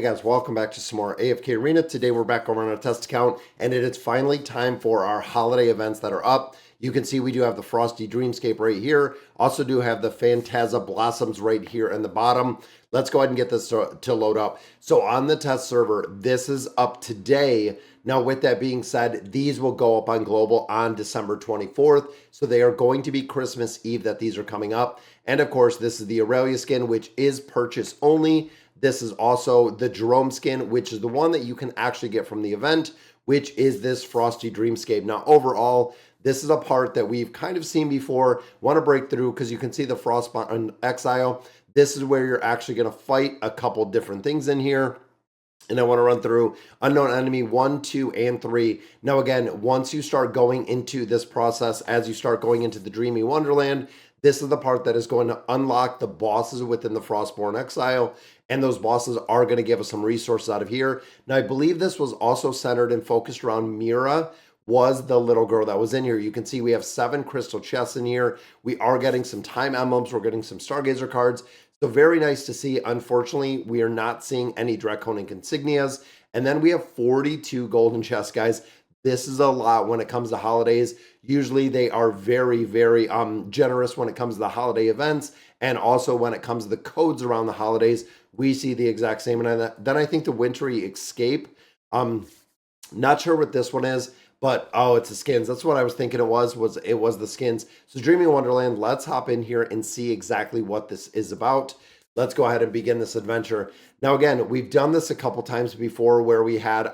Hey guys, welcome back to some more AFK Arena. Today we're back over on our test account, and it is finally time for our holiday events that are up. You can see we do have the Frosty Dreamscape right here. Also do have the Phantasia Blossoms right here in the bottom. Let's go ahead and get this to load up. So on the test server, this is up today. Now with that being said, these will go up on global on December 24th. So they are going to be Christmas Eve that these are coming up. And of course, this is the Aurelia skin, which is purchase only. This is also the Jerome skin, which is the one that you can actually get from the event, which is this Frosty Dreamscape. Now, overall, this is a part that we've kind of seen before. Want to break through because you can see the Frostbite Exile. This is where you're actually going to fight a couple different things in here. And I want to run through Unknown Enemy 1, 2, and 3. Now, again, once you start going into this process, as you start going into the Dreamy Wonderland, this is the part that is going to unlock the bosses within the Frostborn Exile, and those bosses are going to give us some resources out of here. Now, I believe this was also centered and focused around Mira, was the little girl that was in here. You can see we have 7 crystal chests in here. We are getting some time emblems. We're getting some Stargazer cards. So very nice to see. Unfortunately, we are not seeing any Draconic insignias. And then we have 42 golden chests, guys. This is a lot when it comes to holidays. Usually they are very, very generous when it comes to the holiday events. And also when it comes to the codes around the holidays, we see the exact same. And then I think the Wintry Escape, not sure what this one is, but oh, it's the skins. That's what I was thinking it was the skins. So Dreamy Wonderland, let's hop in here and see exactly what this is about. Let's go ahead and begin this adventure. Now, again, we've done this a couple times before where we had,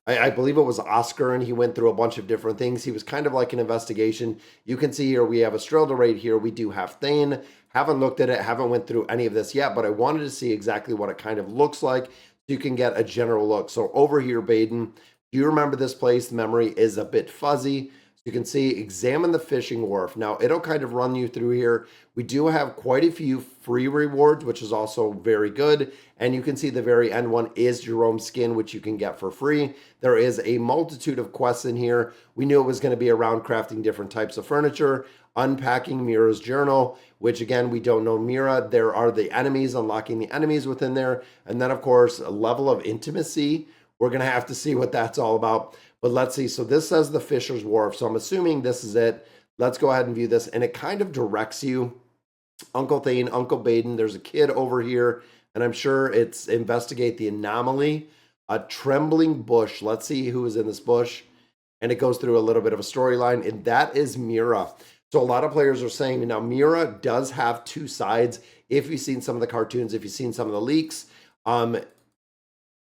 I believe it was Oscar, and he went through a bunch of different things. He was kind of like an investigation. You can see here we have Estrelda right here. We do have Thane. Haven't looked at it, haven't went through any of this yet, but I wanted to see exactly what it kind of looks like so you can get a general look. So over here, Baden, do you remember this place? The memory is a bit fuzzy. So you can see, examine the fishing wharf. Now, it'll kind of run you through here. We do have quite a few free rewards, which is also very good. And you can see the very end one is Jerome skin, which you can get for free. There is a multitude of quests in here. We knew it was going to be around crafting different types of furniture, unpacking Mira's journal, which again, we don't know Mira. There are the enemies, unlocking the enemies within there. And then, of course, a level of intimacy. We're going to have to see what that's all about. But let's see. So this says the Fisher's Wharf. So I'm assuming this is it. Let's go ahead and view this. And it kind of directs you. Uncle Thane, Uncle Baden. There's a kid over here. And I'm sure it's investigate the anomaly. A trembling bush. Let's see who is in this bush. And it goes through a little bit of a storyline. And that is Mira. So a lot of players are saying, now Mira does have two sides. If you've seen some of the cartoons, if you've seen some of the leaks,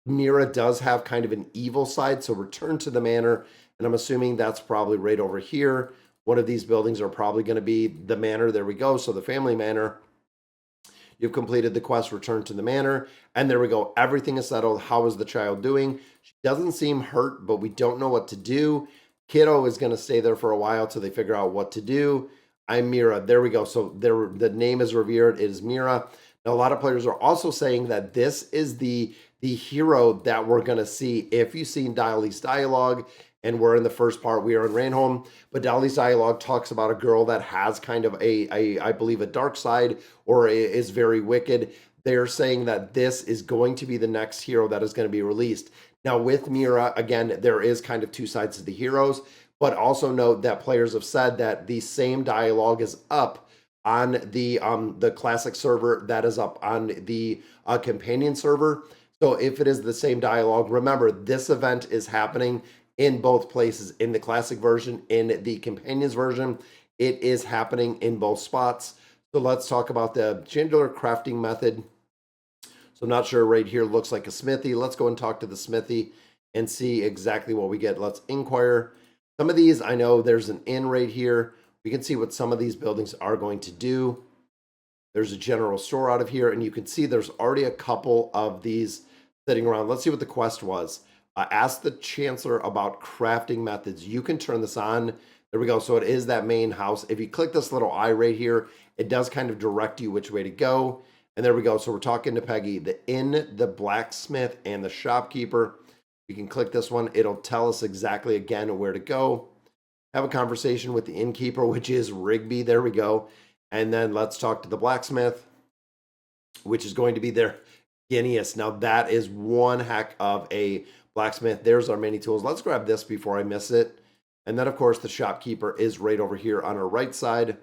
Mira does have kind of an evil side, so return to the manor, and I'm assuming that's probably right over here. One of these buildings are probably going to be the manor. There we go. So the family manor. You've completed the quest, return to the manor, and there we go. Everything is settled. How is the child doing? She doesn't seem hurt, but we don't know what to do. Kiddo is going to stay there for a while till they figure out what to do. I'm Mira. There we go. So the name is revered. It is Mira. Now, a lot of players are also saying that this is the hero that we're going to see. If you've seen Dolly's dialogue, and we're in the first part, we are in Rainholm, but Dolly's dialogue talks about a girl that has kind of I believe, a dark side or is very wicked. They're saying that this is going to be the next hero that is going to be released. Now, with Mira, again, there is kind of two sides to the heroes, but also note that players have said that the same dialogue is up on the classic server, that is up on the companion server. So if it is the same dialogue, remember this event is happening in both places, in the classic version, in the companions version. It is happening in both spots. So let's talk about the Chandler crafting method. So I'm not sure, right here looks like a smithy. Let's go and talk to the smithy and see exactly what we get. Let's inquire. Some of these, I know there's an inn right here. We can see what some of these buildings are going to do. There's a general store out of here, and you can see there's already a couple of these sitting around. Let's see what the quest was. Ask the Chancellor about crafting methods. You can turn this on. There we go. So it is that main house. If you click this little eye right here, it does kind of direct you which way to go. And there we go. So we're talking to Peggy, the inn, the blacksmith, and the shopkeeper. You can click this one. It'll tell us exactly, again, where to go. Have a conversation with the innkeeper, which is Rigby. There we go. And then let's talk to the blacksmith, which is going to be there. Guineas. Now that is one heck of a blacksmith. There's our mini tools. Let's grab this before I miss it. And then, of course, the shopkeeper is right over here on our right side,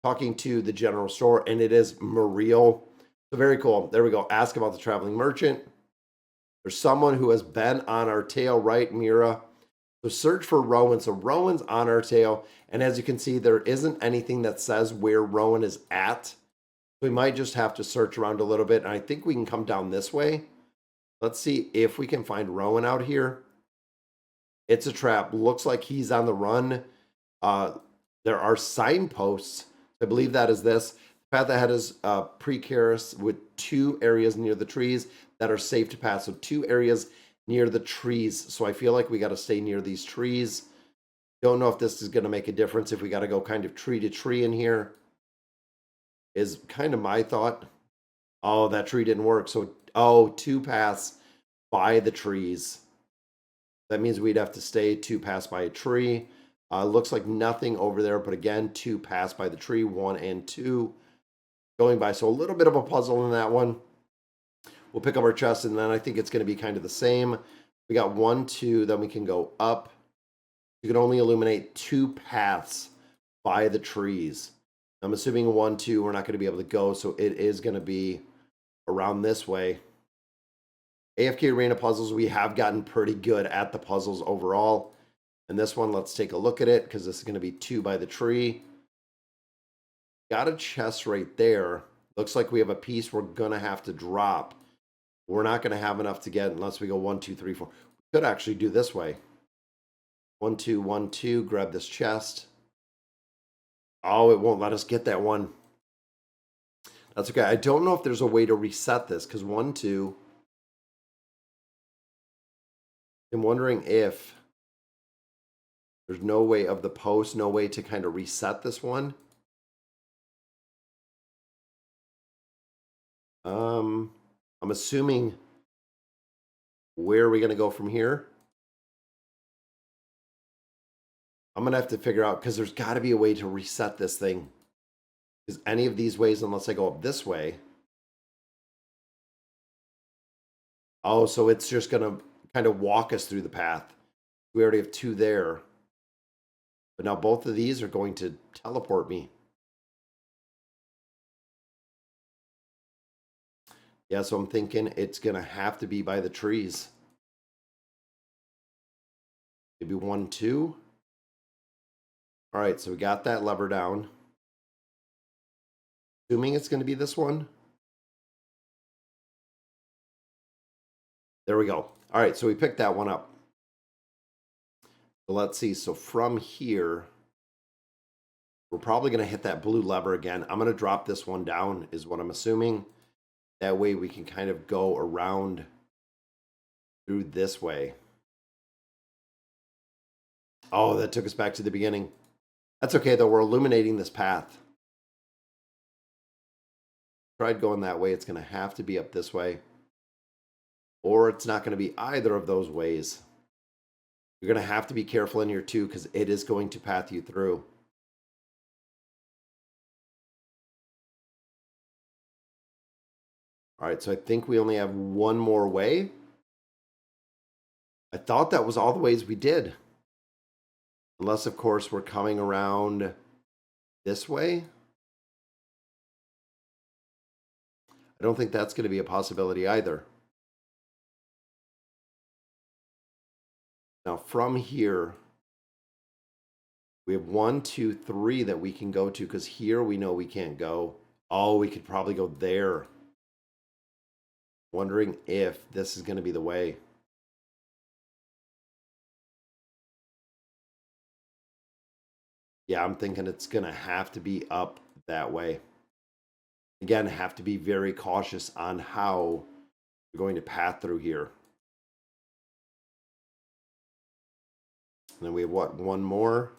talking to the general store, and it is Muriel. So very cool. There we go. Ask about the traveling merchant. There's someone who has been on our tail, right, Mira? So search for Rowan. So Rowan's on our tail. And as you can see, there isn't anything that says where Rowan is at. We might just have to search around a little bit. And I think we can come down this way. Let's see if we can find Rowan out here. It's a trap. Looks like he's on the run. There are signposts. I believe that is this. The path ahead is precarious with 2 areas near the trees that are safe to pass. So 2 areas near the trees. So I feel like we got to stay near these trees. Don't know if this is going to make a difference if we got to go kind of tree to tree in here. Is kind of my thought. Oh, that tree didn't work. So, 2 paths by the trees. That means we'd have to stay 2 paths by a tree. Looks like nothing over there, but again, 2 paths by the tree, 1 and 2 going by. So a little bit of a puzzle in that one. We'll pick up our chest, and then I think it's going to be kind of the same. We got 1, 2, then we can go up. You can only illuminate 2 paths by the trees. I'm assuming 1, 2, we're not going to be able to go, so it is going to be around this way. AFK Arena puzzles, we have gotten pretty good at the puzzles overall. And this one, let's take a look at it, because this is going to be 2 by the tree. Got a chest right there. Looks like we have a piece we're going to have to drop. We're not going to have enough to get unless we go 1, 2, 3, 4. We could actually do this way. 1, 2, 1, 2, grab this chest. Oh, it won't let us get that one. That's okay. I don't know if there's a way to reset this, because 1, 2. I'm wondering if there's no way of the post, no way to kind of reset this one. I'm assuming, where are we going to go from here? I'm going to have to figure out, because there's got to be a way to reset this thing. Because any of these ways, unless I go up this way. Oh, so it's just going to kind of walk us through the path. We already have 2 there. But now both of these are going to teleport me. Yeah, so I'm thinking it's going to have to be by the trees. Maybe 1, 2. All right, so we got that lever down. Assuming it's going to be this one. There we go. All right, so we picked that one up. So let's see. So from here, we're probably going to hit that blue lever again. I'm going to drop this one down, is what I'm assuming. That way we can kind of go around through this way. Oh, that took us back to the beginning. That's okay, though. We're illuminating this path. Tried going that way. It's going to have to be up this way. Or it's not going to be either of those ways. You're going to have to be careful in here, too, because it is going to path you through. All right, so I think we only have 1 more way. I thought that was all the ways we did. Unless, of course, we're coming around this way. I don't think that's going to be a possibility either. Now, from here, we have 1, 2, 3 that we can go to, because here we know we can't go. Oh, we could probably go there. Wondering if this is going to be the way. Yeah, I'm thinking it's going to have to be up that way. Again, have to be very cautious on how you're going to path through here. And then we have what? 1 more.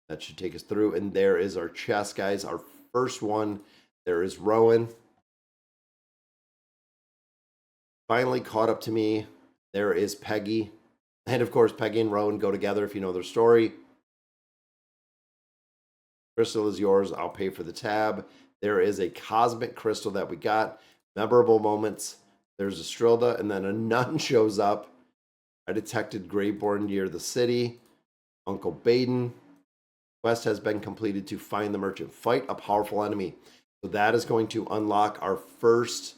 That should take us through. And there is our chest, guys. Our first one. There is Rowan. Finally caught up to me. There is Peggy. And of course, Peggy and Rowan go together if you know their story. Crystal is yours. I'll pay for the tab. There is a cosmic crystal that we got. Memorable moments. There's a Strilda, and then a nun shows up. I detected Greyborn near the city. Uncle Baden. Quest has been completed to find the merchant. Fight a powerful enemy. So that is going to unlock our first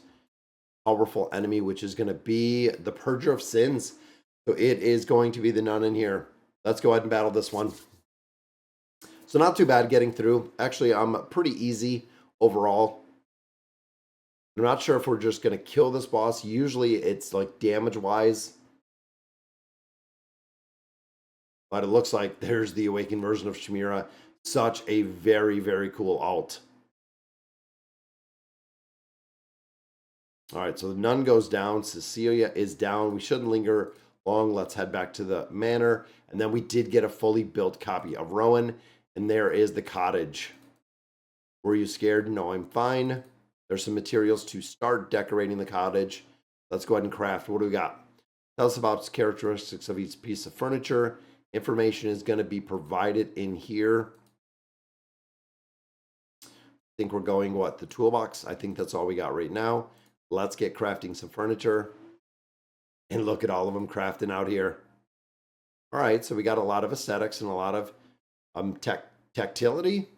powerful enemy, which is going to be the Purger of Sins. So it is going to be the nun in here. Let's go ahead and battle this one. So not too bad getting through. Actually, I'm pretty easy overall. I'm not sure if we're just going to kill this boss. Usually it's like damage-wise. But it looks like there's the awakened version of Mira. Such a very, very cool alt. All right, so the nun goes down. Cecilia is down. We shouldn't linger long. Let's head back to the manor. And then we did get a fully built copy of Rowan. And there is the cottage. Were you scared? No, I'm fine. There's some materials to start decorating the cottage. Let's go ahead and craft. What do we got? Tell us about the characteristics of each piece of furniture. Information is going to be provided in here. I think we're going, what, the toolbox? I think that's all we got right now. Let's get crafting some furniture. And look at all of them crafting out here. All right, so we got a lot of aesthetics and a lot of tactility.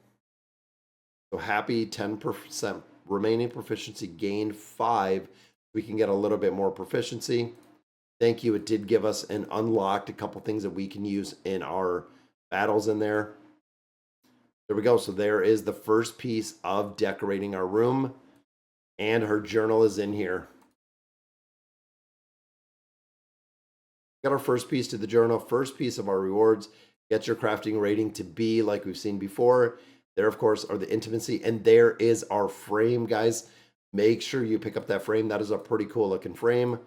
So happy, 10% remaining proficiency gained 5. We can get a little bit more proficiency. Thank you. It did give us an unlocked a couple things that we can use in our battles in there. There we go. So there is the first piece of decorating our room. And her journal is in here. Got our first piece to the journal. First piece of our rewards. Get your crafting rating to B like we've seen before. There, of course, are the intimacy. And there is our frame, guys. Make sure you pick up that frame. That is a pretty cool looking frame.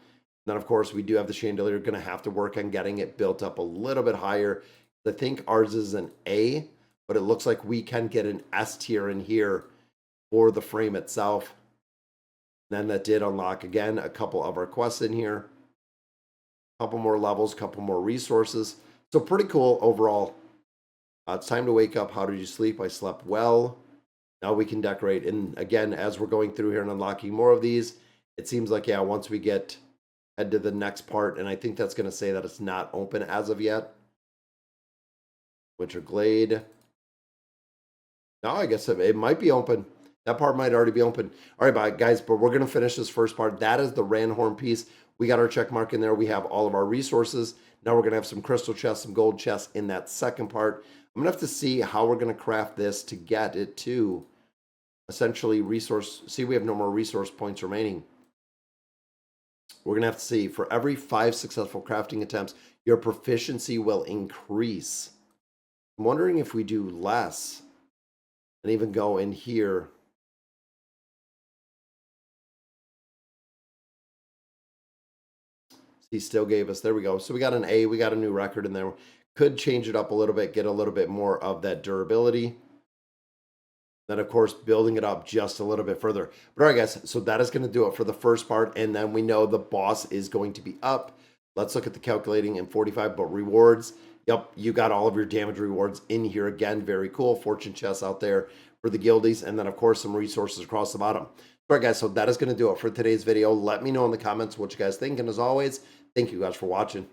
Then, of course, we do have the chandelier. Going to have to work on getting it built up a little bit higher. I think ours is an A, but it looks like we can get an S tier in here for the frame itself. Then that did unlock, again, a couple of our quests in here. A couple more levels, couple more resources. So pretty cool overall. It's time to wake up. How did you sleep? I slept well. Now we can decorate. And again, as we're going through here and unlocking more of these, it seems like, yeah, once we head to the next part, and I think that's going to say that it's not open as of yet. Winter Glade. No, I guess it might be open. That part might already be open. All right, bye, guys, but we're going to finish this first part. That is the Ranhorn piece. We got our check mark in there. We have all of our resources. Now we're going to have some crystal chests, some gold chests in that second part. I'm going to have to see how we're going to craft this to get it to essentially resource. See, we have no more resource points remaining. We're going to have to see. For every 5 successful crafting attempts, your proficiency will increase. I'm wondering if we do less and even go in here. He still gave us, there we go. So we got an A, we got a new record in there. Could change it up a little bit, get a little bit more of that durability. Then, of course, building it up just a little bit further. But all right, guys, so that is going to do it for the first part. And then we know the boss is going to be up. Let's look at the calculating in 45, but rewards. Yep, you got all of your damage rewards in here again. Very cool. Fortune chests out there for the guildies. And then, of course, some resources across the bottom. All right, guys, so that is going to do it for today's video. Let me know in the comments what you guys think. And as always, thank you guys for watching.